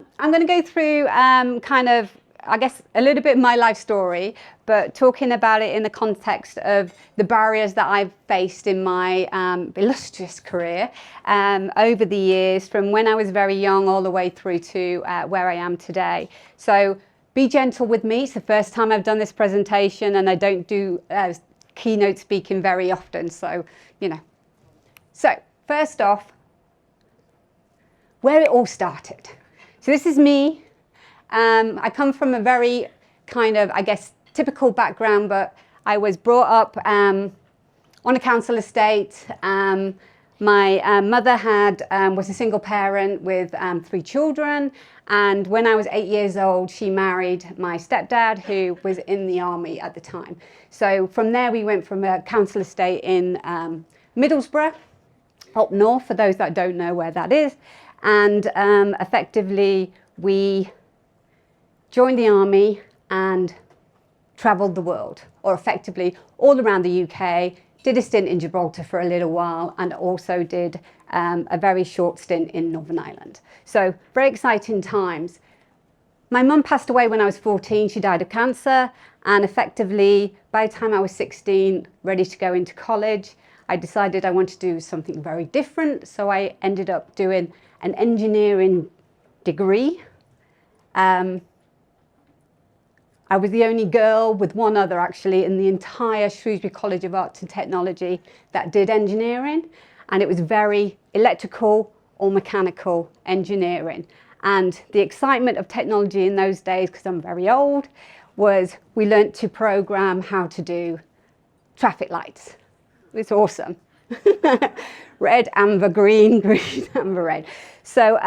I'm going to go through kind of, I guess, a little bit of my life story, but talking about it in the context of the barriers that I've faced in my illustrious career over the years, from when I was very young all the way through to where I am today. So be gentle with me. It's the first time I've done this presentation, and I don't do keynote speaking very often, so, you know. So first off, where it all started. So this is me. I come from a very kind of, I guess, typical background, but I was brought up on a council estate. My mother was a single parent with 3 children, and when I was 8 years old, she married my stepdad, who was in the army at the time. So from there, we went from a council estate in Middlesbrough, up north, for those that don't know where that is, and effectively we joined the army and travelled the world, or effectively all around the UK, did a stint in Gibraltar for a little while, and also did a very short stint in Northern Ireland. So very exciting times. My mum passed away when I was 14. She died of cancer, and effectively by the time I was 16, ready to go into college, I decided I wanted to do something very different. So I ended up doing an engineering degree. I was the only girl, with one other actually, in the entire Shrewsbury College of Arts and Technology that did engineering, and it was very electrical or mechanical engineering. And the excitement of technology in those days, because I'm very old, was we learnt to program how to do traffic lights. It's awesome. Red, amber, green, green, amber, red. So,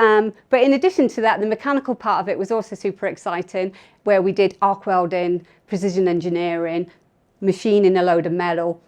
but in addition to that, the mechanical part of it was also super exciting, where we did arc welding, precision engineering, machining a load of metal.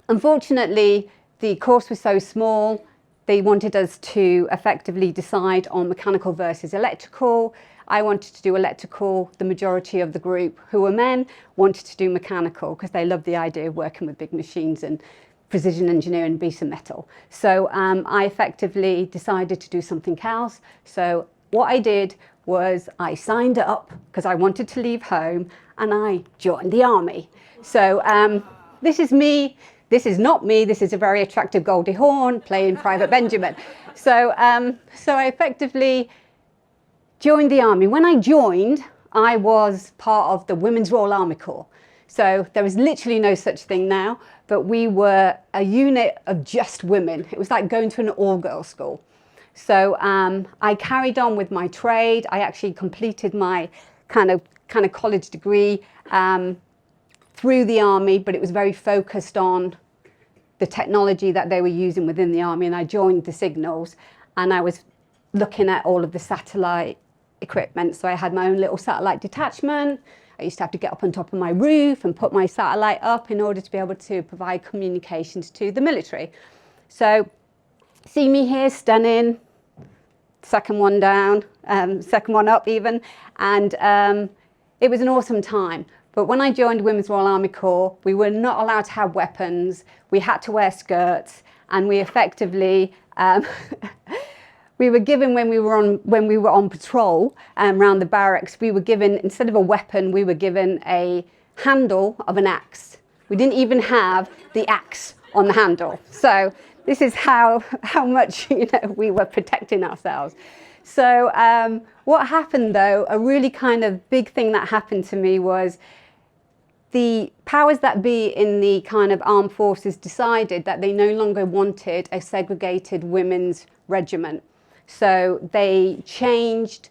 Unfortunately, the course was so small, they wanted us to effectively decide on mechanical versus electrical. I wanted to do electrical. The majority of the group, who were men, wanted to do mechanical because they loved the idea of working with big machines and precision engineering, piece of metal. So I effectively decided to do something else. So what I did was I signed up because I wanted to leave home, and I joined the army. So this is me. This is not me. This is a very attractive Goldie Hawn playing Private Benjamin. So I effectively joined the army. When I joined, I was part of the Women's Royal Army Corps. So there is literally no such thing now, but we were a unit of just women. It was like going to an all-girls school. So I carried on with my trade. I actually completed my kind of college degree through the army, but it was very focused on the technology that they were using within the army. And I joined the signals, and I was looking at all of the satellite equipment. So I had my own little satellite detachment. I used to have to get up on top of my roof and put my satellite up in order to be able to provide communications to the military. So see me here, stunning, second one down, second one up even, and it was an awesome time. But when I joined Women's Royal Army Corps, we were not allowed to have weapons. We had to wear skirts, and we effectively we were given, when we were on patrol around the barracks, we were given, instead of a weapon, we were given a handle of an axe. We didn't even have the axe on the handle. So this is how much, you know, we were protecting ourselves. So what happened though, a really kind of big thing that happened to me, was the powers that be in the kind of armed forces decided that they no longer wanted a segregated women's regiment. So they changed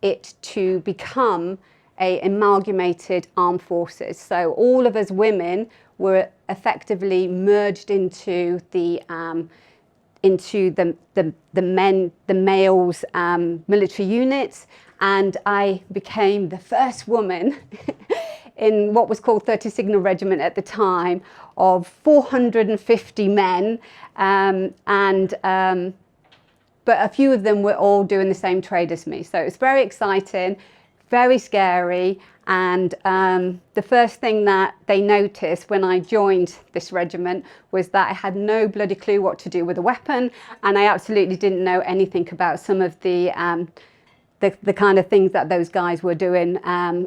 it to become an amalgamated armed forces. So all of us women were effectively merged into the males' military units, and I became the first woman in what was called 30 Signal Regiment at the time, of 450 men, but a few of them were all doing the same trade as me. So it's very exciting, very scary. And the first thing that they noticed when I joined this regiment was that I had no bloody clue what to do with a weapon, and I absolutely didn't know anything about some of the the kind of things that those guys were doing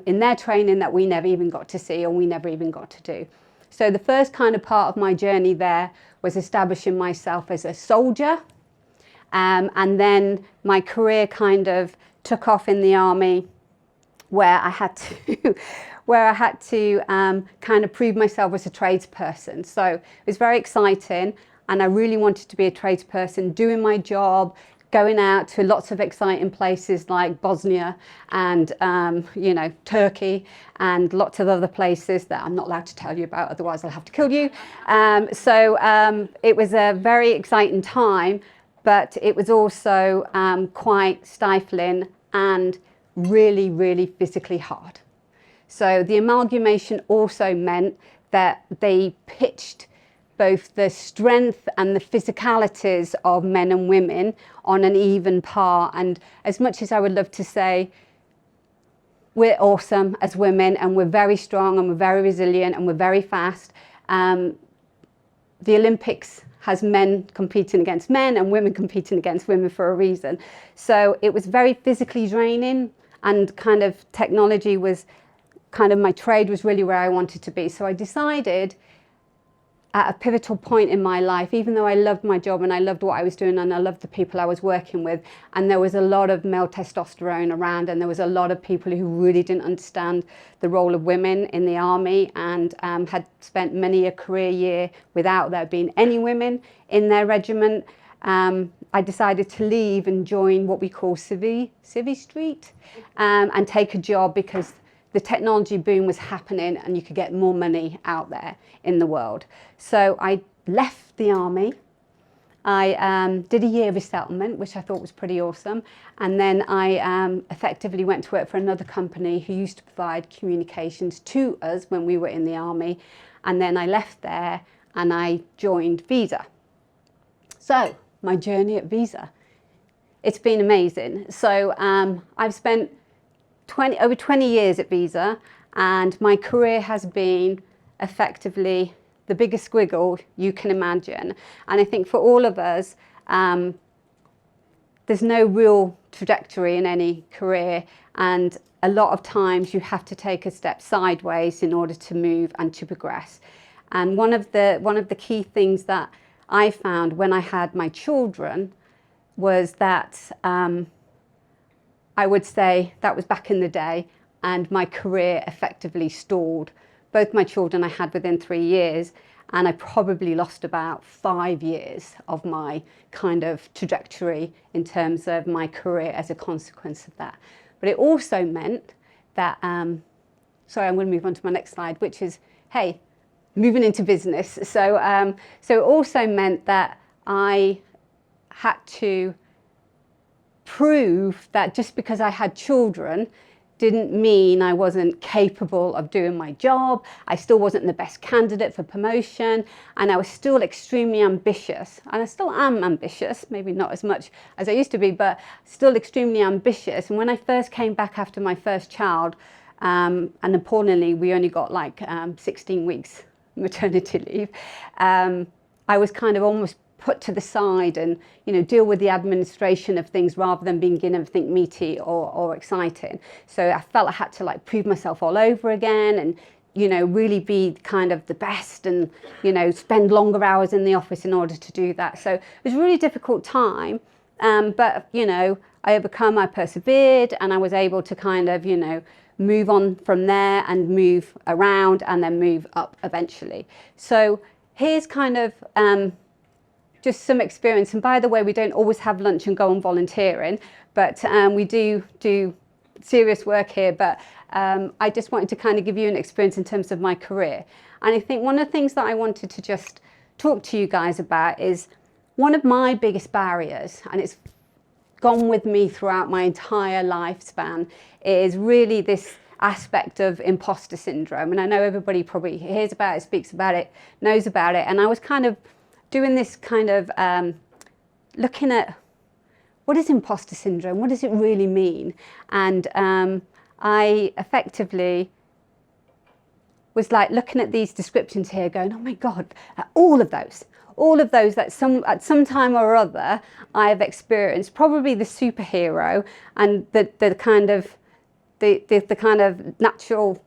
in their training that we never even got to see or we never even got to do. So the first kind of part of my journey there was establishing myself as a soldier. And then my career kind of took off in the army, where I had to kind of prove myself as a tradesperson. So it was very exciting, and I really wanted to be a tradesperson, doing my job, going out to lots of exciting places like Bosnia and Turkey and lots of other places that I'm not allowed to tell you about, otherwise I'll have to kill you. So it was a very exciting time, but it was also quite stifling and really, really physically hard. So the amalgamation also meant that they pitched both the strength and the physicalities of men and women on an even par. And as much as I would love to say we're awesome as women and we're very strong and we're very resilient and we're very fast, the Olympics has men competing against men and women competing against women for a reason. So it was very physically draining, and kind of technology was kind of, my trade was really where I wanted to be. So I decided at a pivotal point in my life, even though I loved my job and I loved what I was doing and I loved the people I was working with, and there was a lot of male testosterone around, and there was a lot of people who really didn't understand the role of women in the army, and had spent many a career year without there being any women in their regiment, I decided to leave and join what we call Civvy Street, and take a job, because the technology boom was happening and you could get more money out there in the world. So I left the army. I did a year resettlement, which I thought was pretty awesome. And then I effectively went to work for another company who used to provide communications to us when we were in the army. And then I left there and I joined Visa. So my journey at Visa, it's been amazing. So I've spent over 20 years at Visa, and my career has been effectively the biggest squiggle you can imagine. And I think for all of us, there's no real trajectory in any career, and a lot of times you have to take a step sideways in order to move and to progress. And one of the key things that I found when I had my children was that I would say that was back in the day, and my career effectively stalled. Both my children I had within 3 years, and I probably lost about 5 years of my kind of trajectory in terms of my career as a consequence of that. But it also meant that, sorry, I'm going to move on to my next slide, which is, hey, moving into business. So it also meant that I had to prove that just because I had children didn't mean I wasn't capable of doing my job. I still wasn't the best candidate for promotion, and I was still extremely ambitious. And I still am ambitious, maybe not as much as I used to be, but still extremely ambitious. And when I first came back after my first child, and appallingly, we only got like 16 weeks maternity leave, I was kind of almost put to the side and, deal with the administration of things rather than being given everything meaty or exciting. So I felt I had to like prove myself all over again and, really be kind of the best and, spend longer hours in the office in order to do that. So it was a really difficult time. But, I overcome, I persevered, and I was able to kind of, move on from there and move around and then move up eventually. So here's kind of, just some experience. And by the way, we don't always have lunch and go on volunteering, but we do serious work here. But I just wanted to kind of give you an experience in terms of my career. And I think one of the things that I wanted to just talk to you guys about is one of my biggest barriers, and it's gone with me throughout my entire lifespan, is really this aspect of imposter syndrome. And I know everybody probably hears about it, speaks about it, knows about it. And I was kind of doing this kind of looking at what is imposter syndrome, what does it really mean? And I effectively was like looking at these descriptions here going, oh my God, all of those, all of those that at some time or other I have experienced, probably the superhero and the kind of natural,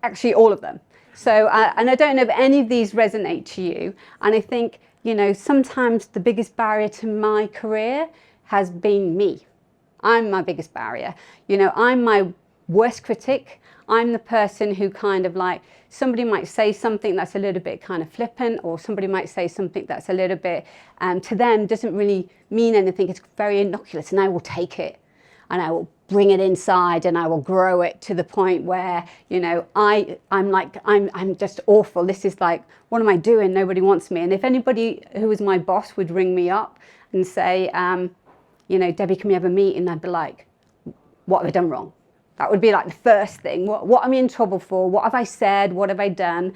actually all of them. So, and I don't know if any of these resonate to you. And I think, you know, sometimes the biggest barrier to my career has been me. I'm my biggest barrier. You know, I'm my worst critic. I'm the person who kind of like, somebody might say something that's a little bit kind of flippant, or somebody might say something that's a little bit, to them doesn't really mean anything. It's very innocuous, and I will take it and I will bring it inside and I will grow it to the point where, you know, I'm just awful. This is like, what am I doing? Nobody wants me. And if anybody who was my boss would ring me up and say, you know, Debbie, can we have a meeting? I'd be like, what have I done wrong? That would be like the first thing. What am I in trouble for? What have I said? What have I done?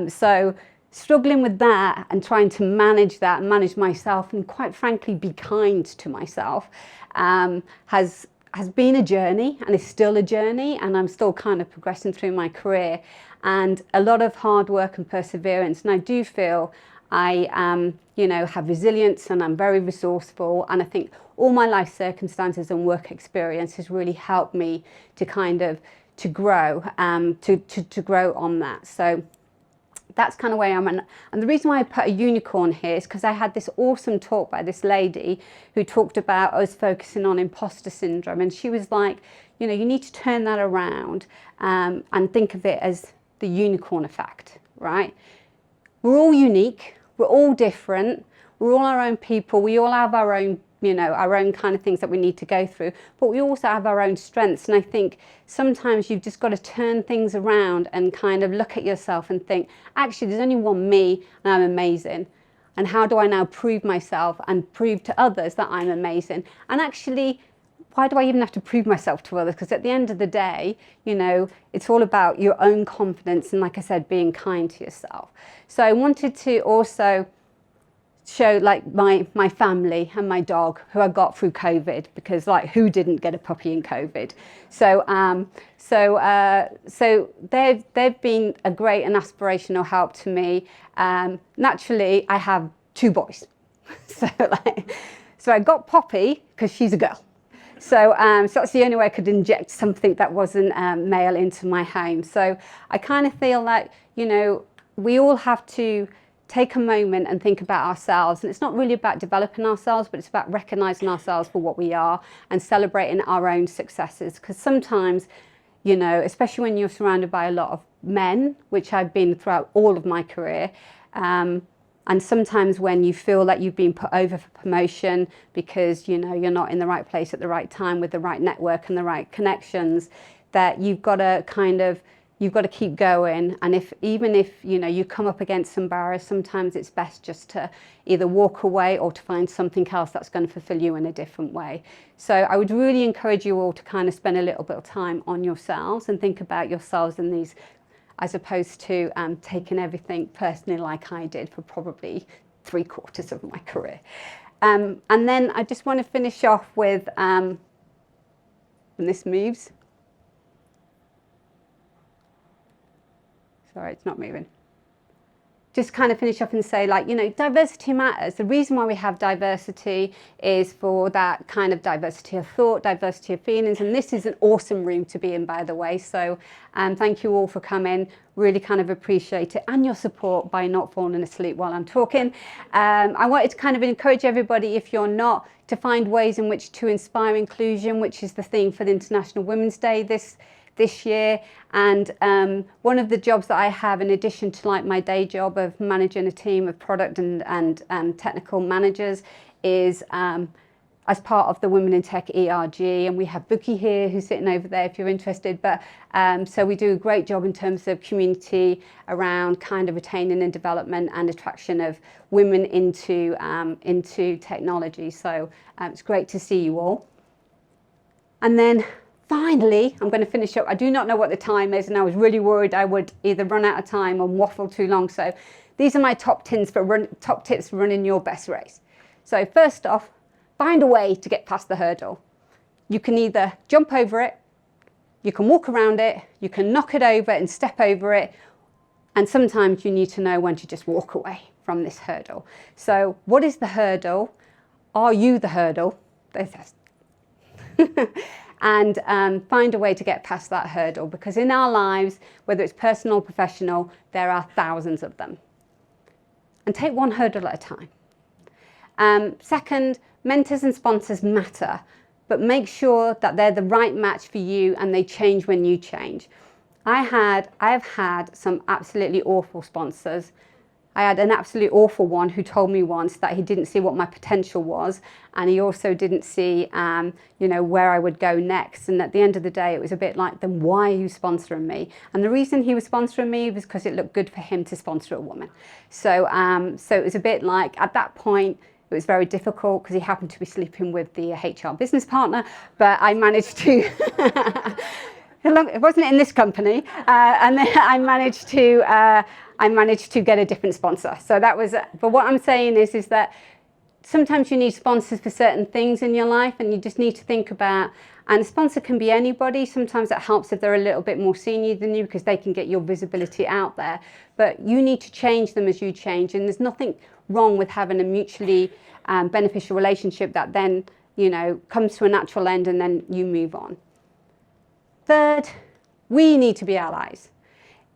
So struggling with that and trying to manage that and manage myself, and quite frankly be kind to myself, has been a journey, and is still a journey, and I'm still kind of progressing through my career, and a lot of hard work and perseverance. And I do feel I you know, have resilience, and I'm very resourceful, and I think all my life circumstances and work experience has really helped me to kind of to grow to grow on that. So that's kind of where I'm at. And the reason why I put a unicorn here is because I had this awesome talk by this lady who talked about us focusing on imposter syndrome, and she was like, you know, you need to turn that around and think of it as the unicorn effect, right? We're all unique, we're all different, we're all our own people, we all have our own, you know, our own kind of things that we need to go through, but we also have our own strengths. And I think sometimes you've just got to turn things around and kind of look at yourself and think, actually, there's only one me and I'm amazing. And how do I now prove myself and prove to others that I'm amazing? And actually, why do I even have to prove myself to others? Because at the end of the day, you know, it's all about your own confidence and, like I said, being kind to yourself. So I wanted to also show like my family and my dog, who I got through COVID, because like who didn't get a puppy in COVID? So so they've been a great and aspirational help to me. Naturally, I have two boys, so I got Poppy because she's a girl. So that's the only way I could inject something that wasn't male into my home. So I kind of feel like, you know, we all have to take a moment and think about ourselves. And it's not really about developing ourselves, but it's about recognizing ourselves for what we are and celebrating our own successes. Because sometimes, you know, especially when you're surrounded by a lot of men, which I've been throughout all of my career, and sometimes when you feel that you've been put over for promotion because, you know, you're not in the right place at the right time with the right network and the right connections, that you've got to keep going. And even if you know you come up against some barriers, sometimes it's best just to either walk away or to find something else that's going to fulfill you in a different way. So I would really encourage you all to kind of spend a little bit of time on yourselves and think about yourselves in these, as opposed to taking everything personally like I did for probably 3/4 of my career. And then I just want to finish off with, when this moves. Sorry, it's not moving. Just kind of finish up and say, like, you know, diversity matters. The reason why we have diversity is for that kind of diversity of thought, diversity of feelings. And this is an awesome room to be in, by the way. So thank you all for coming. Really kind of appreciate it, and your support by not falling asleep while I'm talking. I wanted to kind of encourage everybody, if you're not, to find ways in which to inspire inclusion, which is the theme for the International Women's Day this year. And one of the jobs that I have, in addition to like my day job of managing a team of product and technical managers, is as part of the Women in Tech ERG, and we have Bookie here who's sitting over there if you're interested. But so we do a great job in terms of community around kind of retaining and development and attraction of women into technology. So it's great to see you all. And then finally, I'm going to finish up. I do not know what the time is, and I was really worried I would either run out of time or waffle too long. So these are my top tips for running your best race. So first off, find a way to get past the hurdle. You can either jump over it, you can walk around it, you can knock it over and step over it, and sometimes you need to know when to just walk away. from this hurdle. So what is the hurdle? Are you the hurdle? And find a way to get past that hurdle, because in our lives, whether it's personal or professional, there are thousands of them. And take one hurdle at a time. Second, mentors and sponsors matter, but make sure that they're the right match for you and they change when you change. I have had some absolutely awful sponsors. I had an absolutely awful one who told me once that he didn't see what my potential was, and he also didn't see, where I would go next. And at the end of the day, it was a bit like, then why are you sponsoring me? And the reason he was sponsoring me was because it looked good for him to sponsor a woman. So it was a bit like, at that point, it was very difficult because he happened to be sleeping with the HR business partner, but I managed to. It wasn't in this company, and then I managed to get a different sponsor. So that was. But what I'm saying is that sometimes you need sponsors for certain things in your life, and you just need to think about. And a sponsor can be anybody. Sometimes it helps if they're a little bit more senior than you, because they can get your visibility out there. But you need to change them as you change, and there's nothing wrong with having a mutually beneficial relationship that then comes to a natural end, and then you move on. Third, we need to be allies.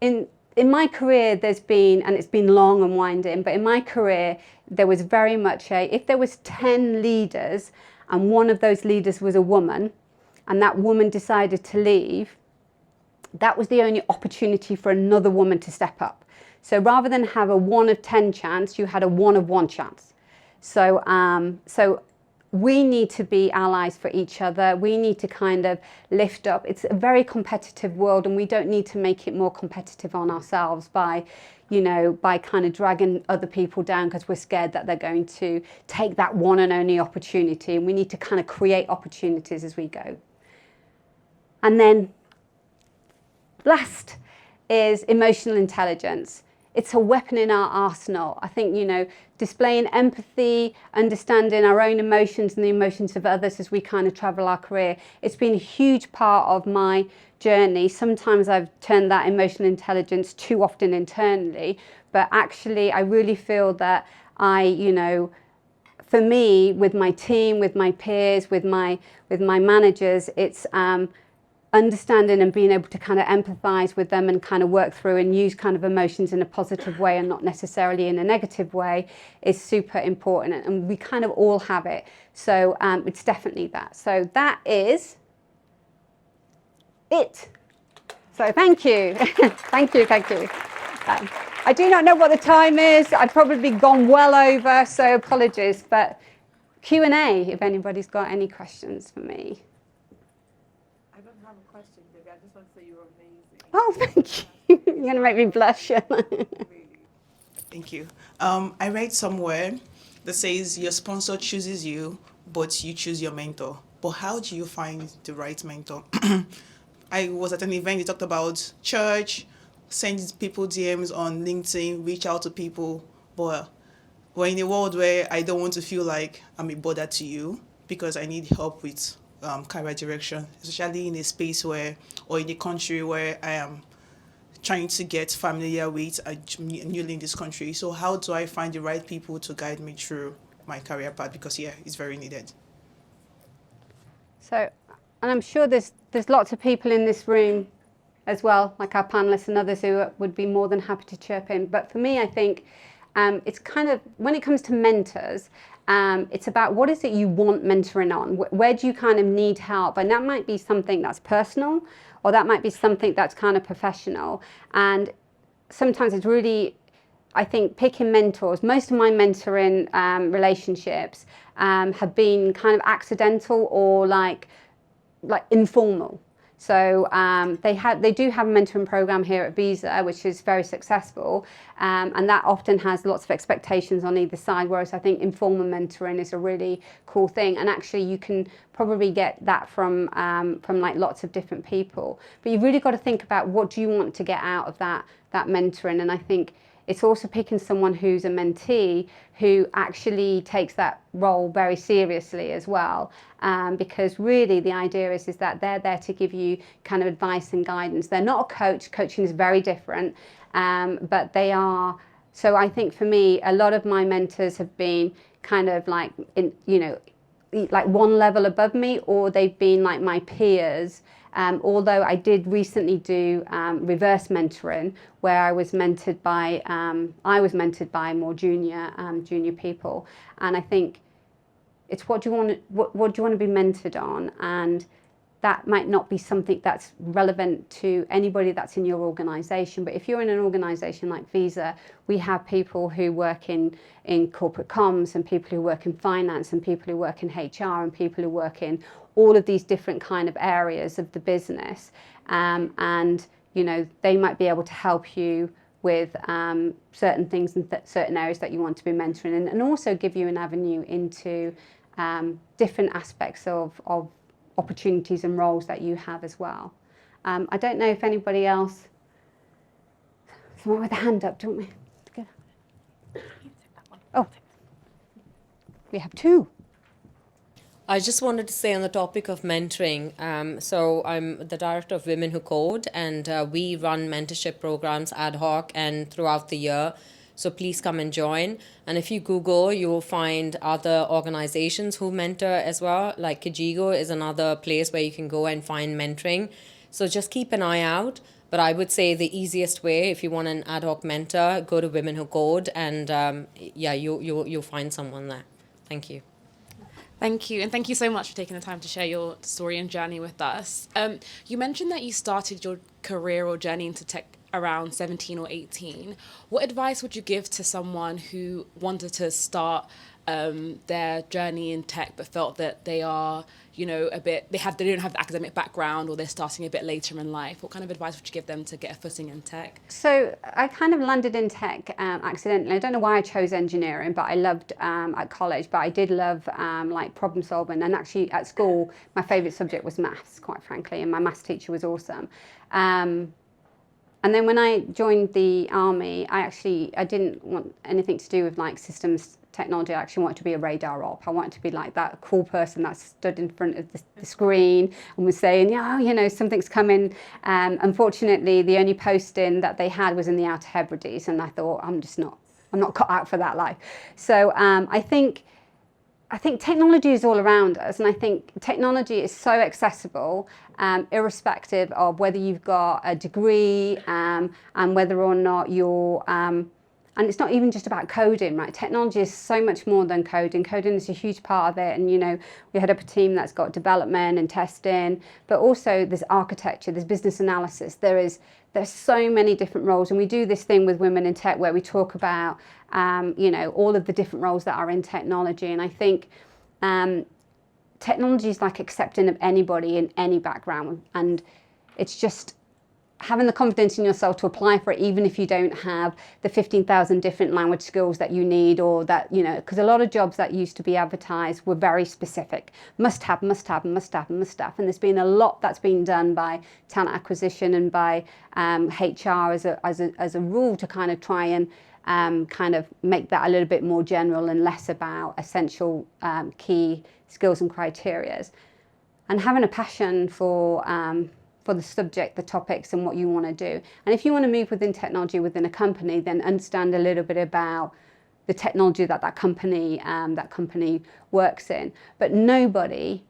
In my career, there's been, and it's been long and winding, but in my career, there was very much if there was 10 leaders and one of those leaders was a woman, and that woman decided to leave, that was the only opportunity for another woman to step up. So rather than have a 1 of 10 chance, you had a 1 of 1 chance. So we need to be allies for each other. We need to kind of lift up. It's a very competitive world, and we don't need to make it more competitive on ourselves by kind of dragging other people down because we're scared that they're going to take that one and only opportunity. And we need to kind of create opportunities as we go. And then last is emotional intelligence. It's a weapon in our arsenal. I think, displaying empathy, understanding our own emotions and the emotions of others as we kind of travel our career. It's been a huge part of my journey. Sometimes I've turned that emotional intelligence too often internally, but actually I really feel that for me, with my team, with my peers, with my managers, it's understanding and being able to kind of empathize with them and kind of work through and use kind of emotions in a positive way and not necessarily in a negative way is super important, and we kind of all have it. So it's definitely that. So that is it. So thank you. thank you. I do not know what the time is. I've probably gone well over, so apologies, but Q&A if anybody's got any questions for me. I just want to say you're amazing. Oh, thank you. You're going to make me blush. Thank you. I read somewhere that says your sponsor chooses you, but you choose your mentor. But how do you find the right mentor? I was at an event, you talked about church, send people DMs on LinkedIn, reach out to people. But we're in a world where I don't want to feel like I'm a bother to you because I need help with career direction, especially in a space where, or in a country where I am trying to get familiar with, newly in this country. So how do I find the right people to guide me through my career path? Because it's very needed. So, and I'm sure there's lots of people in this room as well, like our panelists and others who would be more than happy to chirp in. But for me, I think it's kind of, when it comes to mentors, it's about what is it you want mentoring on? Where do you kind of need help? And that might be something that's personal, or that might be something that's kind of professional. And sometimes it's really, I think, picking mentors. Most of my mentoring relationships have been kind of accidental or like informal. So they do have a mentoring program here at Visa, which is very successful, and that often has lots of expectations on either side, whereas I think informal mentoring is a really cool thing, and actually you can probably get that from like lots of different people. But you've really got to think about what do you want to get out of that mentoring, and I think it's also picking someone who's a mentee who actually takes that role very seriously as well, because really the idea is that they're there to give you kind of advice and guidance. They're not a coach. Coaching is very different, but they are So I think for me, a lot of my mentors have been kind of like, like one level above me, or they've been like my peers. Although I did recently do reverse mentoring, where I was mentored by more junior people, and I think it's what do you want to be mentored on, and that might not be something that's relevant to anybody that's in your organisation. But if you're in an organisation like Visa, we have people who work in corporate comms, and people who work in finance, and people who work in HR, and people who work in all of these different kind of areas of the business. And they might be able to help you with certain things and certain areas that you want to be mentoring in, and also give you an avenue into different aspects of opportunities and roles that you have as well. I don't know if anybody else, someone with a hand up, don't we? Oh, we have two. I just wanted to say on the topic of mentoring, so I'm the director of Women Who Code, and we run mentorship programs ad hoc and throughout the year. So please come and join. And if you Google, you will find other organizations who mentor as well. Like Kijigo is another place where you can go and find mentoring. So just keep an eye out. But I would say the easiest way, if you want an ad hoc mentor, go to Women Who Code, and you'll find someone there. Thank you. Thank you, and thank you so much for taking the time to share your story and journey with us. You mentioned that you started your career or journey into tech around 17 or 18. What advice would you give to someone who wanted to start their journey in tech but felt that they are, they don't have the academic background, or they're starting a bit later in life? What kind of advice would you give them to get a footing in tech? So I kind of landed in tech accidentally. I don't know why I chose engineering, but I loved at college, but I did love like problem solving. And actually at school, my favourite subject was maths, quite frankly, and my maths teacher was awesome. And then when I joined the army, I didn't want anything to do with like systems technology. I actually wanted to be a radar op. I wanted to be like that cool person that stood in front of the screen and was saying, something's coming. Unfortunately, the only posting that they had was in the Outer Hebrides, and I thought, I'm not cut out for that life. So I think technology is all around us, and I think technology is so accessible, irrespective of whether you've got a degree and whether or not you're, and it's not even just about coding, right? Technology is so much more than coding. Coding is a huge part of it, and we head up a team that's got development and testing, but also there's architecture, there's business analysis, there's so many different roles, and we do this thing with Women in Tech where we talk about all of the different roles that are in technology. And I think technology is like accepting of anybody in any background, and it's just having the confidence in yourself to apply for it, even if you don't have the 15,000 different language skills that you need, or that, because a lot of jobs that used to be advertised were very specific. Must have, must have, must have, must have. And there's been a lot that's been done by talent acquisition and by HR as a rule to kind of try and kind of make that a little bit more general and less about essential key skills and criterias. And having a passion for the subject, the topics, and what you want to do. And if you want to move within technology within a company, then understand a little bit about the technology that company works in. But nobody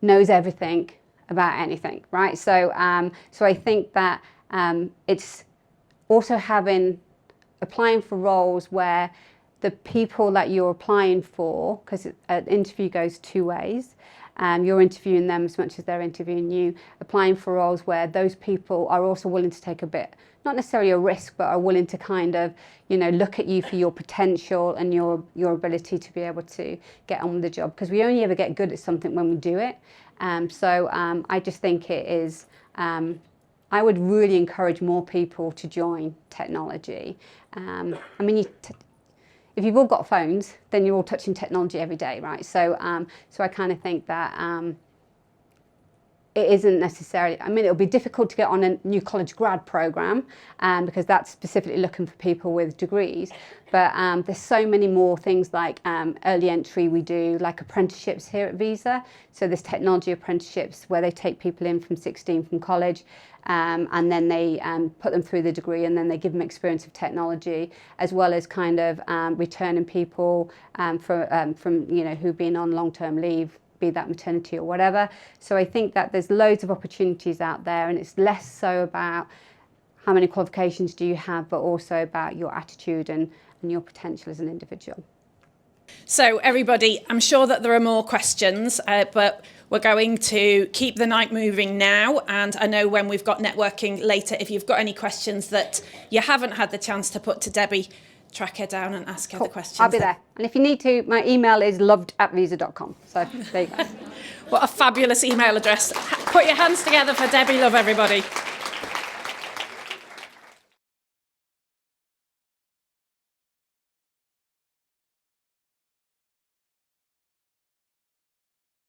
knows everything about anything, right? So I think that it's also applying for roles where the people that you're applying for, because an interview goes two ways. You're interviewing them as much as they're interviewing you, applying for roles where those people are also willing to take a bit, not necessarily a risk, but are willing to kind of, look at you for your potential and your ability to be able to get on with the job. Because we only ever get good at something when we do it. I just think it is, I would really encourage more people to join technology. If you've all got phones, then you're all touching technology every day, right? So I kind of think that it isn't necessarily, I mean, it'll be difficult to get on a new college grad program because that's specifically looking for people with degrees. But there's so many more things like early entry we do, like apprenticeships here at Visa. So there's technology apprenticeships where they take people in from 16 from college and then they put them through the degree and then they give them experience of technology, as well as kind of returning people from you know, who've been on long-term leave, be that maternity or whatever. So I think that there's loads of opportunities out there, and it's less so about how many qualifications do you have, but also about your attitude and your potential as an individual. So everybody, I'm sure that there are more questions, but we're going to keep the night moving now. And I know when we've got networking later, if you've got any questions that you haven't had the chance to put to Debbie, track her down and ask her the questions. I'll be there. And if you need to, my email is loved@visa.com. So there you go. What a fabulous email address. Put your hands together for Debbie Love, everybody.